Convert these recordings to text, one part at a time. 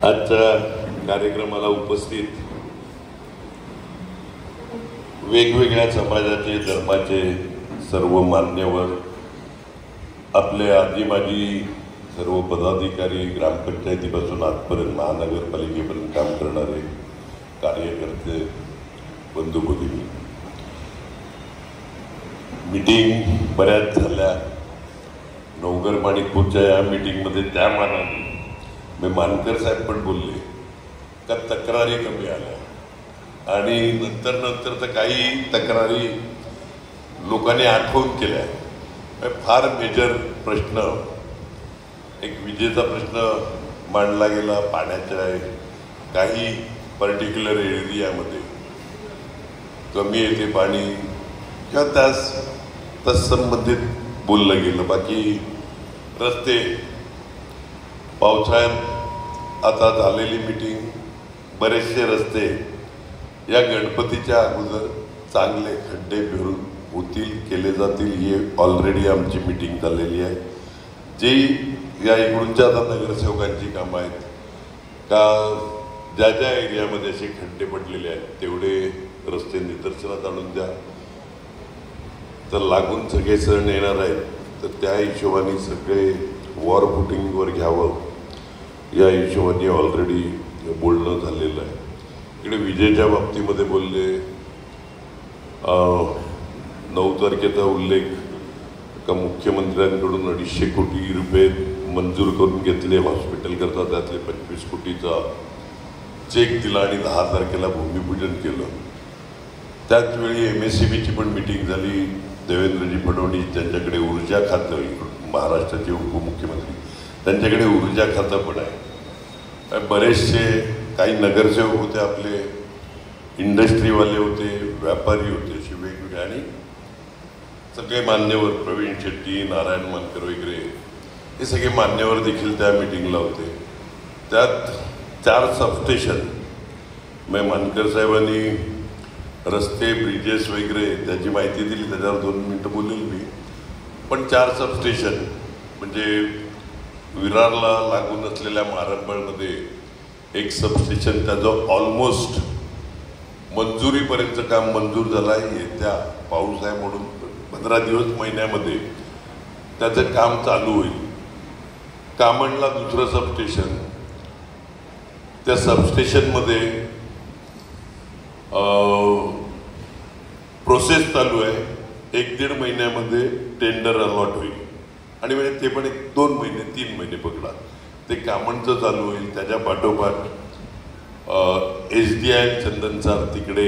आजच्या कार्यक्रमाला उपस्थित वेगवेगळ्या समाजाचे धर्माचे सर्व मान्यवर, आपले आजी माजी सर्व पदाधिकारी, ग्रामपंचायतीपासून आजपर्यंत महानगरपालिकेपर्यंत काम करणारे कार्यकर्ते, बंधू भगिनी, मीटिंग बऱ्याच झाल्या. नवघर माणिकपूरच्या या मीटिंगमध्ये त्या मानाने मी मानकर साहेब पण बोलले का तक्रारी कमी आल्या आणि नंतर तर काही तक्रारी लोकांनी आठवून केल्या. फार मेजर प्रश्न, एक विजेचा प्रश्न मांडला गेला, पाण्याचा आहे, काही पर्टिक्युलर एरियामध्ये कमी येते पाणी किंवा त्यास संबंधित बोललं गेलं. बाकी रस्ते, पावसाळ्यात आता झालेली मीटिंग, बरेचसे रस्ते या गणपतीच्या अगोदर चांगले खड्डे भरून होतील, केले जातील, हे ऑलरेडी आमची मीटिंग झालेली आहे. जी या इकडूनच्या आता नगरसेवकांची कामं आहेत का ज्या ज्या एरियामध्ये असे खड्डे पडलेले आहेत तेवढे रस्ते निदर्शनात आणून द्या. तर लागून सगळे सण येणार आहेत तर त्या हिशोबाने सगळे वॉर फुटिंगवर घ्यावं या हिशोबाने ऑलरेडी बोलणं झालेलं आहे. इकडे विजेच्या बाबतीमध्ये बोलले, 9 तारखेचा उल्लेख का मुख्यमंत्र्यांकडून 250 कोटी रुपये मंजूर करून घेतले हॉस्पिटल करता, त्यातले 25 कोटीचा चेक दिला आणि 10 तारखेला भूमिपूजन केलं. त्याचवेळी MSCBची पण मीटिंग झाली. देवेंद्रजी फडणवीस ज्यांच्याकडे ऊर्जा खातं, महाराष्ट्राचे उपमुख्यमंत्री, त्यांच्याकडे ऊर्जा खातं पण आहे. बरेचसे काही नगरसेवक होते, आपले इंडस्ट्रीवाले होते, व्यापारी होते, असे वेगवेगळे आणि सगळे मान्यवर, प्रवीण शेट्टी, नारायण मानकर वगैरे, हे सगळे मान्यवर देखील त्या मिटिंगला होते. त्यात 4 सबस्टेशन, मग मानकर साहेबांनी रस्ते, ब्रिजेस वगैरे त्याची माहिती दिली, त्याच्यावर 2 मिनटं बोलेल मी. पण 4 सबस्टेशन म्हणजे विरारला लागून असलेल्या मारंबळमध्ये एक सबस्टेशन, त्याचं ऑलमोस्ट मंजुरीपर्यंत काम मंजूर झालं आहे. येत्या पाऊस आहे म्हणून 15 दिवस महिन्यामध्ये त्याचं काम चालू होईल. कामणला दुसरं सबस्टेशन, त्या सबस्टेशनमध्ये प्रोसेस चालू आहे. 1-1.5 महिन्यामध्ये टेंडर अलॉट होईल आणि म्हणजे ते पण 2 महिने 3 महिने पकडा, ते कामणचं चालू होईल. त्याच्या पाठोपाठ SDI चंदनसार तिकडे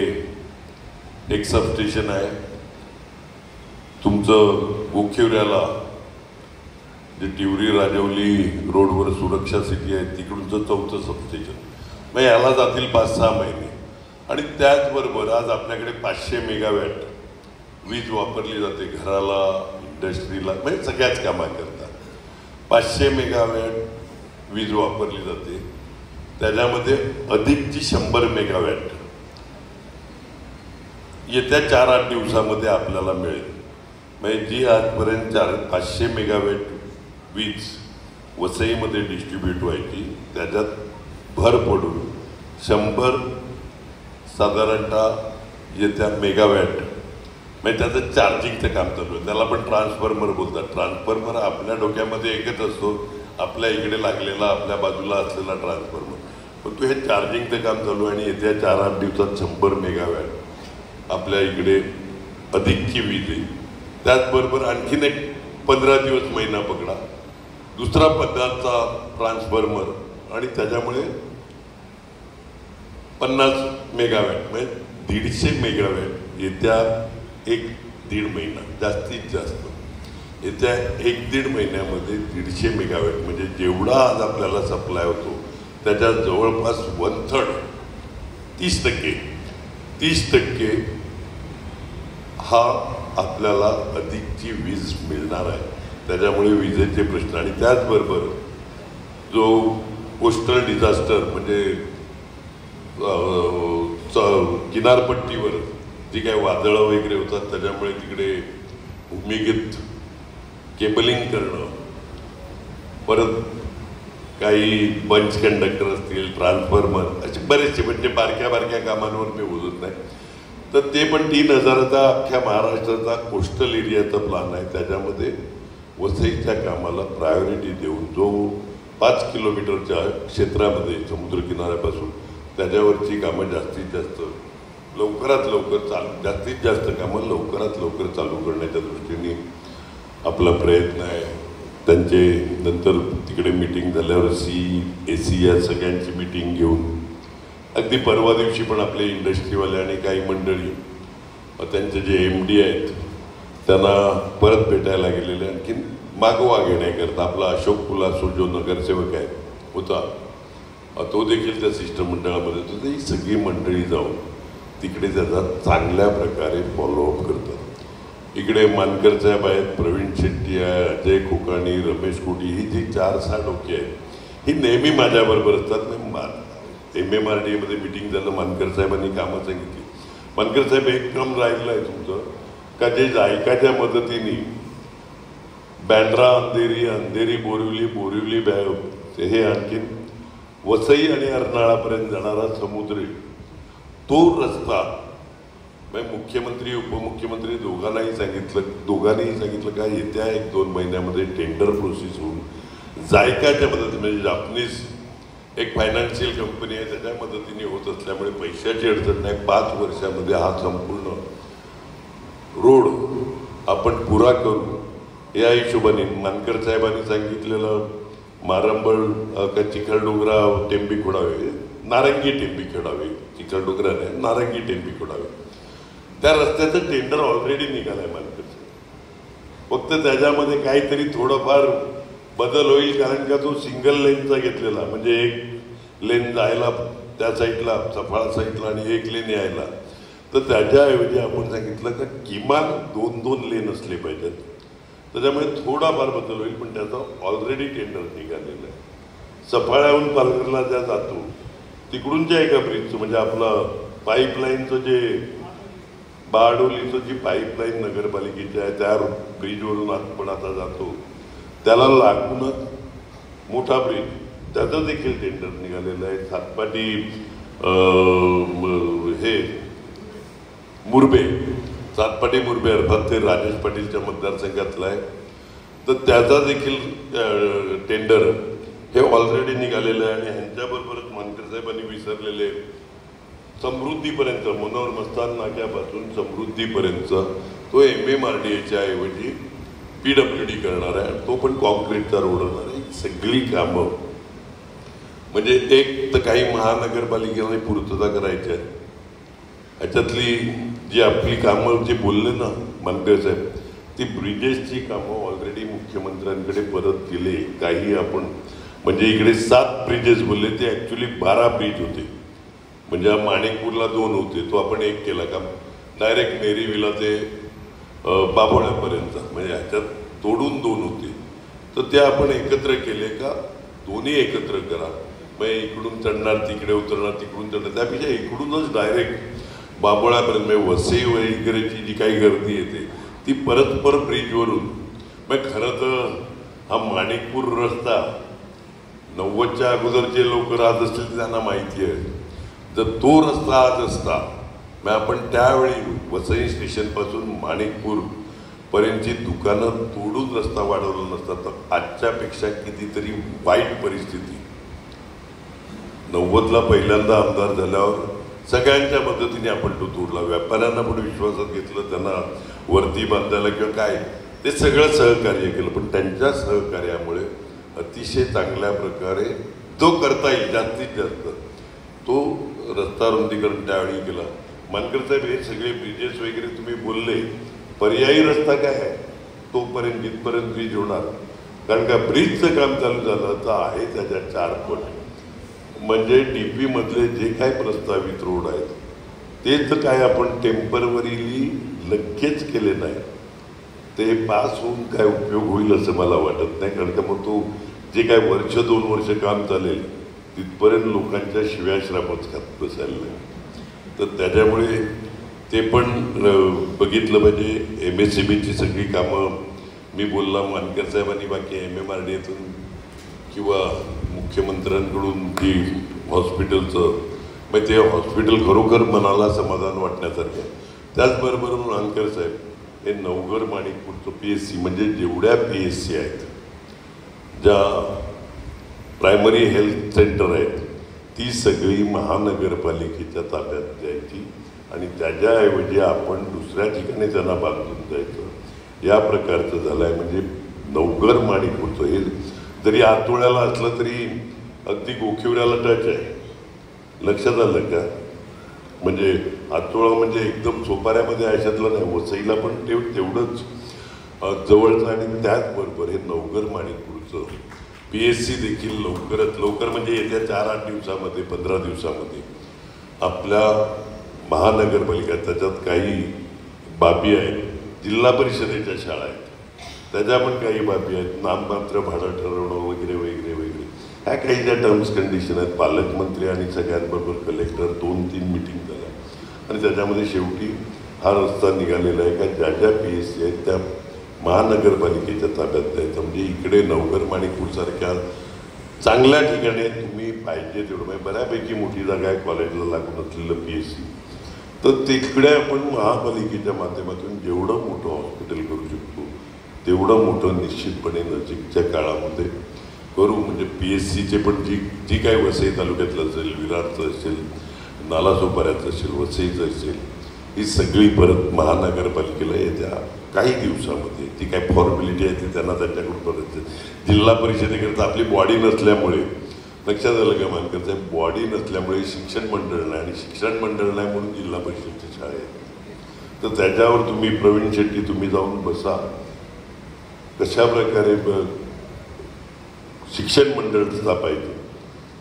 एक सबस्टेशन आहे. तुमचं गोखेवऱ्याला जे टिवरी राजवली रोडवर सुरक्षा सिटी आहे तिकडूनचं 4थं सबस्टेशन. मग याला जातील 5-6 महिने. आणि त्याचबरोबर आज आपल्याकडे 500 मेगावॅट वीज वापरली जाते घराला, इंडस्ट्रीला, म्हणजे सगळ्याच कामाकरता 500 मेगावॅट वीज वापरली जाते. त्याच्यामध्ये अधिकची 100 मेगावॅट येत्या 4-8 दिवसामध्ये आपल्याला मिळेल. म्हणजे जी आजपर्यंत 500 मेगावॅट वीज वसईमध्ये डिस्ट्रीब्यूट व्हायची, त्याच्यात भर पडून 100 साधारणतः येत्या मेगावॅट, म्हणजे त्याचं चार्जिंगचं काम चालू आहे. त्याला पण ट्रान्सफॉर्मर बोलतात. ट्रान्सफॉर्मर आपल्या डोक्यामध्ये एकच असतो, आपल्या इकडे लागलेला, आपल्या बाजूला असलेला ट्रान्सफॉर्मर. पण तो हे चार्जिंगचं काम चालू आहे आणि येत्या 4-8 दिवसात 100 मेगावॅट आपल्या इकडे अधिकची वीज येईल. त्याचबरोबर आणखीन एक 15 दिवस महिना पकडा, दुसरा पदाचा ट्रान्सफॉर्मर आणि त्याच्यामुळे 50 मेगावॅट, म्हणजे 150 मेगावॅट येत्या 1-1.5 महिना, जास्तीत जास्त येत्या 1-1.5 महिन्यामध्ये 150 मेगावॅट, म्हणजे जेवढा आज आपल्याला सप्लाय होतो त्याच्या जवळपास 1/3, 30% हा आपल्याला अधिकची वीज मिळणार आहे. त्याच्यामुळे विजेचे प्रश्न आणि त्याचबरोबर जो कोस्टल डिझास्टर म्हणजे किनारपट्टीवर जी काही वादळं वगैरे होतात त्याच्यामुळे तिकडे भूमिगत केबलिंग करणं, परत काही बंच कंडक्टर असतील, ट्रान्सफॉर्मर, असे बरेचसे म्हणजे बारक्या बारक्या कामांवर मी बोलत नाही. तर ते पण 3,000चा अख्ख्या महाराष्ट्राचा कोस्टल एरियाचा प्लॅन आहे. त्याच्यामध्ये वसईच्या कामाला प्रायोरिटी देऊन जो 5 किलोमीटरच्या क्षेत्रामध्ये समुद्रकिनाऱ्यापासून त्याच्यावरची कामं जास्तीत जास्त लवकरात लवकर जास्तीत जास्त कामं लवकरात लवकर चालू करण्याच्या दृष्टीने आपला प्रयत्न आहे. त्यांचे नंतर तिकडे मीटिंग झाल्यावर AC या सगळ्यांची मीटिंग घेऊन अगदी परवा दिवशी पण आपले इंडस्ट्रीवाले आणि काही मंडळी त्यांचे जे MD आहेत त्यांना परत भेटायला गेलेले. आणखीन मागोवा घेण्याकरता आपला अशोक कुलासो जो नगरसेवक आहे होता तो देखील त्या शिष्टमंडळामध्ये होता. ही सगळी मंडळी जाऊन तिकडे त्याचा चांगल्या प्रकारे फॉलोअप करतात. इकडे मानकर साहेब आहेत, प्रवीण शेट्टी आहे, अजय कोकाणी, रमेश कोटी, ही जी 4-6 डोके आहेत ही नेहमी माझ्याबरोबर असतात. MMRDA मध्ये मिटिंग झालं, मानकर साहेबांनी कामं सांगितली. मानकर साहेब एक काम राहिलं आहे तुमचं का जे जायकाच्या मदतीने बँड्रा अंधेरी, अंधेरी बोरिवली, बोरिवली हे आणखीन वसई आणि अर्नाळापर्यंत जाणारा समुद्री तो रस्ता मुख्यमंत्री उपमुख्यमंत्री दोघांनीही सांगितलं का येत्या 1-2 महिन्यामध्ये टेंडर प्रोसेस होऊन जायकाच्या मदतीने म्हणजे जापनीज एक फायनान्शियल कंपनी आहे त्याच्या मदतीने होत असल्यामुळे पैशाची अडचण नाही. 5 वर्षामध्ये हा संपूर्ण रोड आपण पुरा करू या हिशोबाने मानकर साहेबांनी सांगितलेलं मारंबळ का चिखलडोंगरा टेंबी खोडावे, नारंगी टेंबी खोडावे, चिखलडोंगरा नाही नारंगी टेंबी खोडावे, त्या रस्त्याचं टेंडर ऑलरेडी निघालंय मानकर साहेब. फक्त त्याच्यामध्ये काहीतरी थोडंफार बदल होईल कारण का तो सिंगल लेनचा घेतलेला म्हणजे एक लेन जायला त्या साईडला सफाळा साईडला आणि एक लेन यायला. तर त्याच्याऐवजी आपण सांगितलं का किमान 2-2 लेन असले पाहिजेत. त्याच्यामुळे थोडाफार बदल होईल पण त्याचा ऑलरेडी टेंडर निघालेलं आहे. सफाळ्याहून पालघरला ज्या जातो तिकडूनच्या एका ब्रिजचं म्हणजे आपलं पाईपलाईनचं जे बारडोलीचं जी पाईपलाईन नगरपालिकेची आहे त्या ब्रिजवरून आपण आता जातो त्याला लागूनच मोठा ब्रिज त्याचं देखील टेंडर निघालेलं आहे. सातपाटी हे मुरबे, सातपाटी मुरबे अर्थात ते राजेश पाटीलच्या मतदारसंघातलं आहे. तर त्याचा देखील टेंडर हे ऑलरेडी निघालेलं आहे. आणि ह्यांच्याबरोबरच मानकर साहेबांनी विसरलेले समृद्धीपर्यंत मनोहर मस्तान नाक्यापासून समृद्धीपर्यंत तो MMRDAच्या ऐवजी PWD करणार आहे. तो पण कॉन्क्रीटचा रोड होणार आहे. सगळी कामं म्हणजे एक तर काही महानगरपालिकेने पूर्तता करायची आहे. ह्याच्यातली जी आपली कामं जे बोलले ना मानकर साहेब ती ब्रिजेसची कामं ऑलरेडी मुख्यमंत्र्यांकडे परत केले. काही आपण म्हणजे इकडे 7 ब्रिजेस बोलले ते ॲक्च्युली 12 ब्रिज होते. म्हणजे माणिकपूरला 2 होते तो आपण 1 केला का डायरेक्ट नेरीविला ते बाभोळ्यापर्यंत म्हणजे ह्याच्यात तोडून 2 होते. तर ते आपण एकत्र केले का दोन्ही एकत्र करा मग इकडून चढणार तिकडे उतरणार तिकडून चढणार त्यापेक्षा इकडूनच डायरेक्ट बाभोळ्यापर्यंत म्हणजे वसई वगैरेची जी काही गर्दी येते ती परत ब्रिजवरून मग खरं तर हा माणिकपूर रस्ता 90च्या अगोदर जे लोक राहत असतील त्यांना माहिती आहे. जर तो रस्ता आज असता मग आपण त्यावेळी वसई स्टेशनपासून माणिकपूर पर्यंतची दुकानं तोडून रस्ता वाढवला नसता तर आजच्यापेक्षा कितीतरी वाईट परिस्थिती. 90ला पहिल्यांदा आमदार झाल्यावर सगळ्यांच्या मदतीने आपण तो तोडला. व्यापाऱ्यांना पण विश्वासात घेतलं त्यांना वरती बांधायला किंवा काय ते सगळं सहकार्य केलं. पण त्यांच्या सहकार्यामुळे अतिशय चांगल्या प्रकारे तो करता येईल जास्तीत जास्त तो रस्ता रुंदीकरण त्यावेळी केला. मानकर साहेब हे सगळे ब्रिजेस वगैरे तुम्ही बोलले पर्यायी रस्ता काय आहे तोपर्यंत जिथपर्यंत ब्रिज होणार कारण का ब्रिजचं काम चालू झालं तर आहे त्याच्या 4 पट. म्हणजे DP मधले जे काय प्रस्तावित रोड आहेत ते तर काय आपण टेम्परवरीली लगेच केले नाही. ते पास होऊन काय उपयोग होईल असं मला वाटत नाही कारण का मग तो जे काय 1-2 वर्ष काम चालेल तिथपर्यंत लोकांच्या शिव्याश्रामच खात बसायला नाही. तर त्याच्यामुळे ते पण बघितलं पाहिजे. MSMEची सगळी कामं मी बोलला मानकर साहेबांनी बाकी MMRDAतून किंवा मुख्यमंत्र्यांकडून जी हॉस्पिटलचं म्हणजे ते हॉस्पिटल खरोखर मनाला समाधान वाटण्यासारखं आहे. त्याचबरोबर नानकर साहेब हे नवघर माणिकपूरचं PSC म्हणजे जेवढ्या PSC आहेत, ज्या प्रायमरी हेल्थ सेंटर आहेत, ती सगळी महानगरपालिकेच्या ताब्यात द्यायची आणि त्याच्याऐवजी आपण दुसऱ्या ठिकाणी त्यांना बांधून जायचं या प्रकारचं झालं आहे. म्हणजे नवघर माणिकपूरचं हे जरी आतोळ्याला असलं तरी अगदी गोखिवऱ्याला टच आहे. लक्षात आलं का? म्हणजे आतोळा म्हणजे एकदम सोपाऱ्यामध्ये आयशातलं नाही, वसईला पण तेवढंच जवळचं. आणि त्याचबरोबर हे नवघर माणिकपूरचं PSC देखील लवकरात लवकर म्हणजे येत्या 4-8 दिवसामध्ये 15 दिवसामध्ये आपल्या महानगरपालिका त्याच्यात काही बाबी आहेत, जिल्हा परिषदेच्या शाळा आहेत त्याच्या पण काही बाबी आहेत, नाममात्र भाडं ठरवणं वगैरे वगैरे वगैरे ह्या काही ज्या टर्म्स कंडिशन आहेत. पालकमंत्री आणि सगळ्यांबरोबर कलेक्टर 2-3 मिटिंग झाल्या आणि त्याच्यामध्ये शेवटी हा रस्ता निघालेला आहे का ज्या ज्या PSC आहेत त्या महानगरपालिकेच्या ताब्यात द्यायचं. म्हणजे इकडे नवघर माणिकपूरसारख्या चांगल्या ठिकाणी तुम्ही पाहिजे तेवढं म्हणजे बऱ्यापैकी मोठी जागा आहे कॉलेजला लागून असलेलं PSC, तर तिकडे आपण महापालिकेच्या माध्यमातून जेवढं मोठं हॉस्पिटल करू शकतो तेवढं मोठं निश्चितपणे नजीकच्या काळामध्ये करू. म्हणजे PSCचे पण जी काही वसई तालुक्यातलं असेल, विरारचं असेल, नालासोपाऱ्याचं असेल, वसईचं असेल, ही सगळी परत महानगरपालिकेला येत्या काही दिवसामध्ये ती काय फॉर्मॅलिटी आहे ती त्यांना त्यांच्याकडून परत. जिल्हा परिषदेकरता आपली बॉडी नसल्यामुळे लक्षात आलं का मानकर साहेब, बॉडी नसल्यामुळे शिक्षण मंडळ नाही आणि शिक्षण मंडळ नाही म्हणून जिल्हा परिषदेच्या शाळा आहेत. तर त्याच्यावर तुम्ही प्रवीण शेट्टी तुम्ही जाऊन बसा कशा प्रकारे शिक्षण मंडळ स्थापायचं.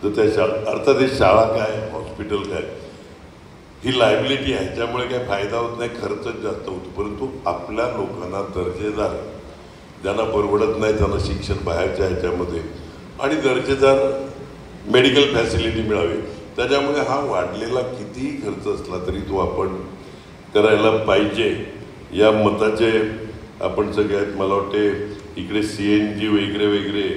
तर त्या अर्थात हे शाळा काय हॉस्पिटल काय ही लायबिलिटी आहे, त्यामुळे काही फायदा होत नाही, खर्चच जास्त होतो. परंतु आपल्या लोकांना दर्जेदार ज्यांना परवडत नाही त्यांना शिक्षण बाहेरच्या ह्याच्यामध्ये आणि दर्जेदार मेडिकल फॅसिलिटी मिळावी, त्याच्यामुळे हा वाढलेला कितीही खर्च असला तरी तो आपण करायला पाहिजे या मताचे आपण सगळ्यात. मला वाटते इकडे CNG वगैरे वगैरे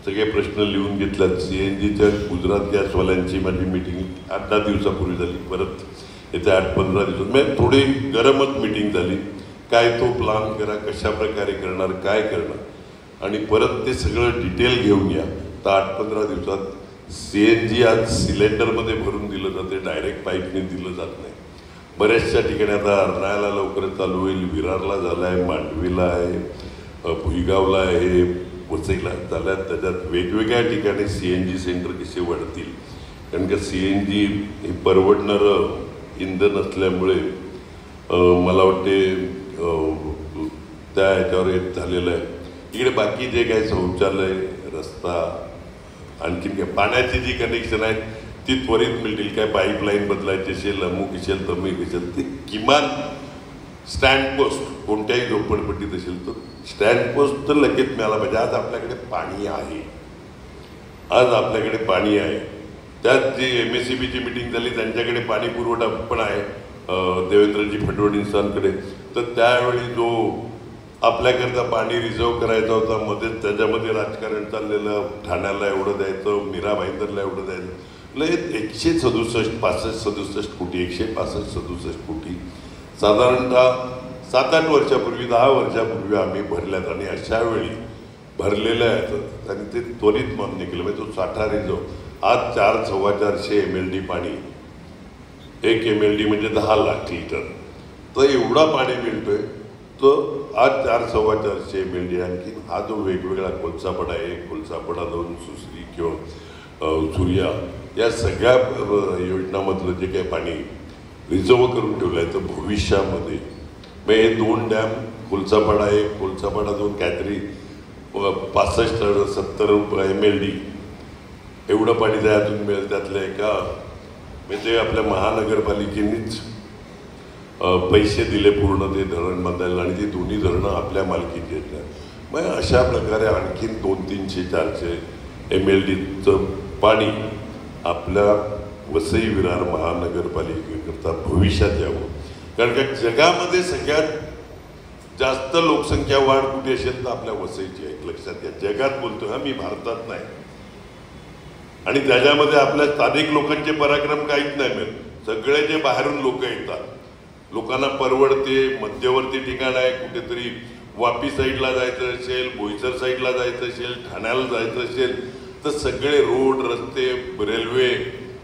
सगळे प्रश्न लिहून घेतल्यात. CNGच्या गुजरात गॅसवाल्यांची माझी मिटिंग 8-10 दिवसापूर्वी झाली, परत येत्या 8-15 दिवसात म्हणजे थोडी गरमच मिटिंग झाली. काय तो प्लान करा, कशा प्रकारे करणार, काय करणार आणि परत ते सगळं डिटेल घेऊन या. तर 8-15 दिवसात CNG आज सिलेंडरमध्ये भरून दिलं जाते, डायरेक्ट पाईपने दिलं जात नाही. बऱ्याचशा ठिकाणी आता अर्नाळ्याला लवकरच चालू होईल, विरारला झालं आहे, मांडवीला आहे, भुईगावला आहे, वसईला झाल्या. त्याच्यात वेगवेगळ्या ठिकाणी CNG सेंटर कसे वाढतील कारण का CNG हे परवडणारं इंधन असल्यामुळे मला वाटते त्या ह्याच्यावर एक झालेलं आहे. इकडे बाकी जे काही शौचालय, रस्ता, आणखीन काय पाण्याची जी कनेक्शन आहेत ती त्वरित मिळतील. काय पाईपलाईन बदलायची असेल, अमुक असेल, तमुक असेल, ते किमान स्टँड पोस्ट कोणत्याही झोपडपट्टीत असेल तर स्टँड पोस्ट तर लगेच मिळाला पाहिजे. आज आपल्याकडे पाणी आहे, आज आपल्याकडे पाणी आहे. त्यात जी MSCBची मिटिंग झाली त्यांच्याकडे पाणी पुरवठा पण आहे देवेंद्रजी फडणवीसांकडे. तर त्यावेळी जो आपल्याकरता पाणी रिझर्व करायचा होता मध्येच त्याच्यामध्ये राजकारण चाललेलं, ठाण्याला एवढं द्यायचं, मीरा भाईंदरला एवढं द्यायचं, 167 कोटी 165-67 कोटी साधारणतः 7-8 वर्षापूर्वी 10 वर्षापूर्वी आम्ही भरल्यात. आणि अशा वेळी भरलेल्या आहेत आणि ते त्वरित मान्य केलं म्हणजे तो साठा रिझर्व. आज 400-450 MLD पाणी, 1 MLD म्हणजे 10 लाख लिटर, तर एवढा पाणी मिळतोय. तर आज 400-450 MLD. आणखी हा जो वेगवेगळा कोलसापडा 1, कोलसापडा 2, सुसरी किंवा सूर्या या सगळ्या योजनामधलं जे काही पाणी रिझर्व करून ठेवलं आहे तर भविष्यामध्ये मग हे 2 डॅम कोलसापाडा 1, कोलसापाडा 2 काहीतरी 65-70 MLD एवढं पाणी त्यातून मिळेल. त्यातलं एका म्हणजे आपल्या महानगरपालिकेनेच पैसे दिले पूर्ण ते धरण बांधायला आणि ती दोन्ही धरणं आपल्या मालकीची आहेत. मग अशा प्रकारे आणखीन 200-300-400 MLDचं पाणी आपल्या वसई विरार महानगरपालिकेकरता भविष्यात यावं. कारण का जगामध्ये सगळ्यात जास्त लोकसंख्या वाढ कुठे असेल तर आपल्या वसईची आहे, लक्षात घ्या. जगात बोलतो हा, मी भारतात नाही. आणि त्याच्यामध्ये आपल्या स्थानिक लोकांचे पराक्रम काहीच नाही मिळत. सगळे जे बाहेरून लोक येतात, लोकांना परवडते, मध्यवर्ती ठिकाण आहे, कुठेतरी वापी साईडला जायचं असेल, बोईसर साईडला जायचं असेल, ठाण्याला जायचं असेल तर सगळे रोड, रस्ते, रेल्वे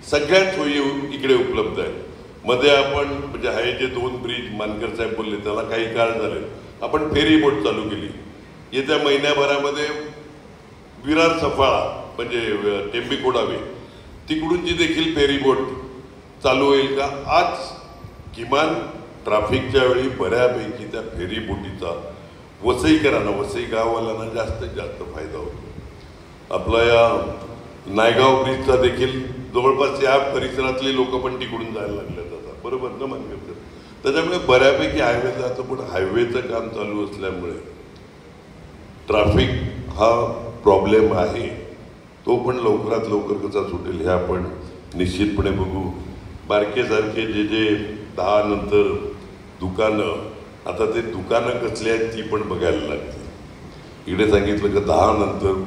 सगळ्याच सोयी इकडे उपलब्ध आहेत. मध्ये आपण म्हणजे आहे जे 2 ब्रिज मानकर साहेब बोलले त्याला काही काळ झाले, आपण फेरी बोट चालू केली. येत्या महिन्याभरामध्ये विरार सफाळा म्हणजे टेंबीकोडावे तिकडूनची देखील फेरी बोट चालू होईल का? आज किमान ट्रॅफिकच्या वेळी बऱ्यापैकी त्या फेरी बोटीचा वसईकरांना, वसई गाववाल्यांना जास्तीत जास्त फायदा होतो. आपला या नायगाव ब्रिजचा देखील जवळपास या परिसरातले लोक पण तिकडून जायला लागले जातात, बरोबर ना मान्य? त्याच्यामुळे बऱ्यापैकी हायवे जातं, पण हायवेचं काम चालू असल्यामुळे ट्रॅफिक हा प्रॉब्लेम आहे, तो पण लवकरात लवकर कसा सुटेल हे आपण निश्चितपणे बघू. बारकेसारखे जे जे 10 नंतर दुकानं, आता ते दुकानं कसली आहेत ती पण बघायला लागतील. इकडे सांगितलं की 10 नंतर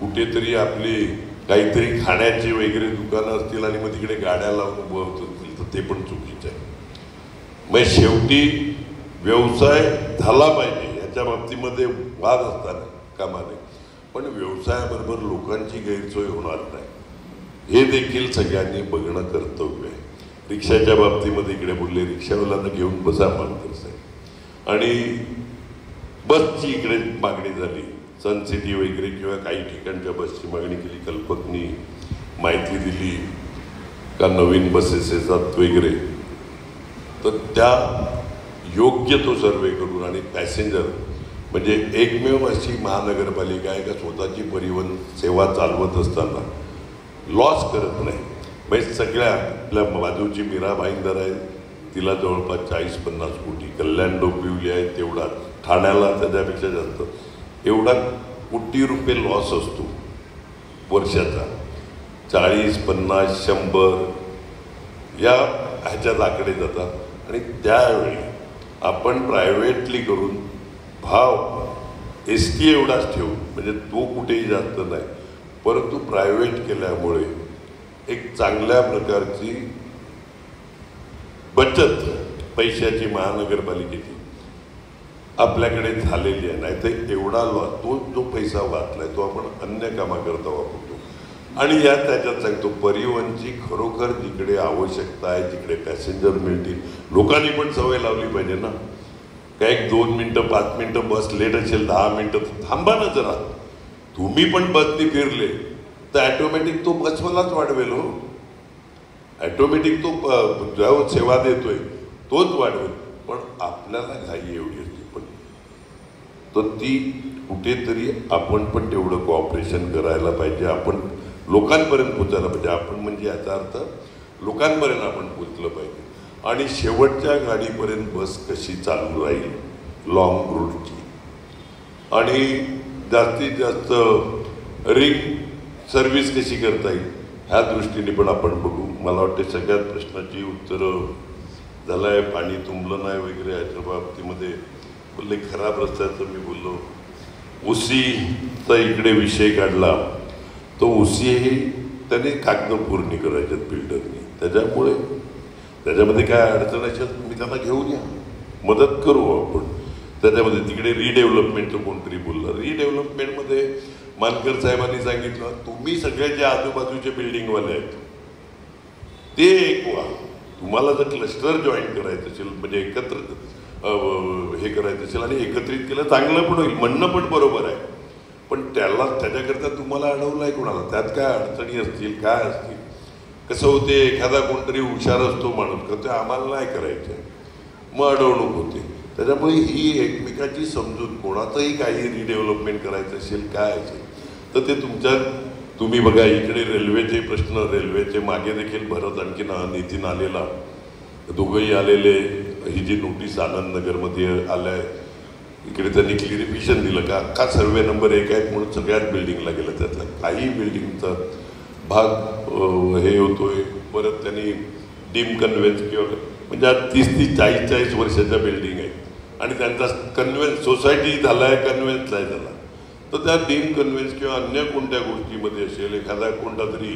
कुठेतरी आपली काहीतरी खाण्याची वगैरे दुकानं असतील आणि मग तिकडे गाड्या लावून उभं होत असतील तर ते पण चुकीचं आहे. मग शेवटी व्यवसाय झाला पाहिजे, याच्या बाबतीमध्ये वाद असताना कामा नये, पण व्यवसायाबरोबर लोकांची गैरसोय होणार नाही हे देखील सगळ्यांनी बघणं कर्तव्य आहे. रिक्षाच्या बाबतीमध्ये इकडे बोलले, रिक्षावाल्यांना घेऊन बसा मानकर साहेब, आणि बसची इकडे मागणी झाली, सन सिटी वगैरे किंवा काही ठिकाणच्या बसची मागणी केली, कल्पकनी माहिती दिली का नवीन बसेस येतात वगैरे, तर त्या योग्य तो सर्वे करून आणि पॅसेंजर म्हणजे एकमेव अशी महानगरपालिका आहे का स्वतःची परिवहन सेवा चालवत असताना लॉस करत नाही. म्हणजे सगळ्या आपल्या बाजूची मीरा भाईंदर आहे, तिला जवळपास 40-50 कोटी, कल्याण डोंबिवली आहे तेवढा, ठाण्याला त्याच्यापेक्षा जास्त, एवढा कोटी रुपये लॉस असतो वर्षाचा. 40, 50, 100 या ह्याच्यात आकडे जातात. आणि त्यावेळी आपण प्रायव्हेटली करून भाव ST एवढाच ठेवू, म्हणजे तो कुठेही जास्त नाही, परंतु प्रायव्हेट केल्यामुळे एक चांगल्या प्रकारची बचत पैशाची महानगरपालिकेची आपल्याकडे झालेली आहे. नाही तर एवढा तो जो पैसा वाचलाय तो आपण अन्य कामाकरता वापरतो. आणि त्याच्यात सांगतो, परिवहनची खरोखर जिकडे आवश्यकता आहे, जिकडे पॅसेंजर मिळतील, लोकांनी पण सवय लावली पाहिजे ना. काय 2 मिनटं 5 मिनटं बस लेट असेल, 10 मिनटं थांबा ना जरा. तुम्ही पण बसनी फिरले तर ॲटोमॅटिक तो बसवालाच वाढवेल हो, ॲटोमॅटिक तो जो सेवा देतोय तोच वाढवेल. पण आपल्याला घाई एवढी असते, पण तर ती कुठेतरी आपण पण तेवढं कॉपरेशन करायला पाहिजे, आपण लोकांपर्यंत पोचायला पाहिजे. आपण म्हणजे याचा अर्थ लोकांपर्यंत आपण पोचलं पाहिजे. आणि शेवटच्या गाडीपर्यंत बस कशी चालू राहील लॉंग रूटची, आणि जास्तीत जास्त रिंग सर्व्हिस कशी करता येईल ह्या दृष्टीने पण आपण बघू. मला वाटते सगळ्यात प्रश्नाची उत्तरं झालं आहे. पाणी तुंबलं नाही वगैरे याच्या बाबतीमध्ये बोलले, खराब रस्त्याचं मी बोललो. उसीचा इकडे विषय काढला, तो उसी त्याने कागद पूर्ण करायच्यात बिल्डरनी, त्याच्यामुळे त्याच्यामध्ये काय अडचण असेल तुम्ही त्यांना घेऊन या, मदत करू आपण त्याच्यामध्ये. तिकडे रिडेव्हलपमेंटचं कोणतरी बोललं, रिडेव्हलपमेंटमध्ये मानकर साहेबांनी सांगितलं तुम्ही सगळे जे आजूबाजूचे बिल्डिंगवाले आहेत ते एक व्हा, तुम्हाला जर क्लस्टर जॉईन करायचं असेल म्हणजे एकत्र हे करायचं असेल आणि एकत्रित केलं चांगलं पण होईल, म्हणणं पण बरोबर आहे. पण त्याच्याकरता तुम्हाला अडवलं आहे कोणाला, त्यात काय अडचणी असतील काय असतील. कसं होते, एखादा कोणतरी हुशार असतो माणूस करतो, आम्हाला नाही करायचं मग अडवणूक होते. त्याच्यामुळे ही एकमेकाची समजून, कोणाचंही काही रिडेव्हलपमेंट करायचं असेल काय असेल तर ते तुम्ही बघा. इकडे रेल्वेचे प्रश्न, रेल्वेचे मागे देखील भरत आणखी नितीन आलेला, दोघंही आलेले. ही जी नोटीस आनंदनगरमध्ये आल्या इकडे त्यांनी क्लिअरिफिकेशन दिलं का अख्खा सर्वे नंबर 1 आहे म्हणून सगळ्याच बिल्डिंगला गेलं, त्यातला काही बिल्डिंगचा भाग हे होतोय. परत त्यांनी डीम कन्व्हेन्स किंवा म्हणजे आज 30-30, 40-40 वर्षाच्या बिल्डिंग आहेत आणि त्यांचा कन्व्हेन्स सोसायटी झाला आहे, कन्व्हेन्स नाही झाला. तर त्या डीन कन्व्हेन्स किंवा अन्य कोणत्या गोष्टीमध्ये असेल, एखादा कोणता तरी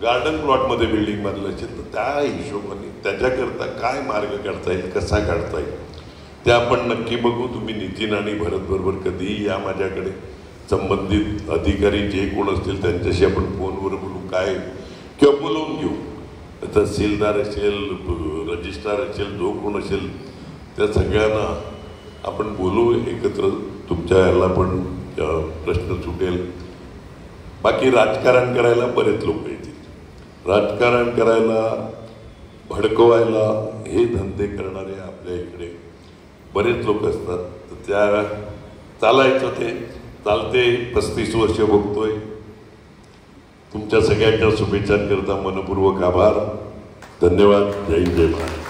गार्डन प्लॉटमध्ये बिल्डिंग बांधलं असेल, तर त्या हिशोबाने त्याच्याकरता काय मार्ग काढता येईल, कसा काढता येईल ते आपण नक्की बघू. तुम्ही नितीन आणि भरत बरोबर कधीही या माझ्याकडे, संबंधित अधिकारी जे कोण असतील त्यांच्याशी आपण फोनवर बोलू, काय किंवा बोलवून घेऊ. तहसीलदार असेल, रजिस्ट्रार असेल, जो कोण असेल त्या सगळ्यांना आपण बोलू एकत्र. तुमच्या याला पण प्रश्न सुटेल. बाकी राजकारण करायला बरेच लोक येतील. राजकारण करायला, भडकवायला हे धंदे करणारे आपल्या इकडे बरेच लोक असतात. तर त्या चालायचं, ते चालते. 35 वर्ष बघतोय. तुमच्या सगळ्यांच्या शुभेच्छांकरता मनपूर्वक आभार. धन्यवाद. जय हिंद, जय महाराष्ट्र.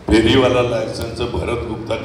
फेरीवाला लायसन्स भरत गुप्ता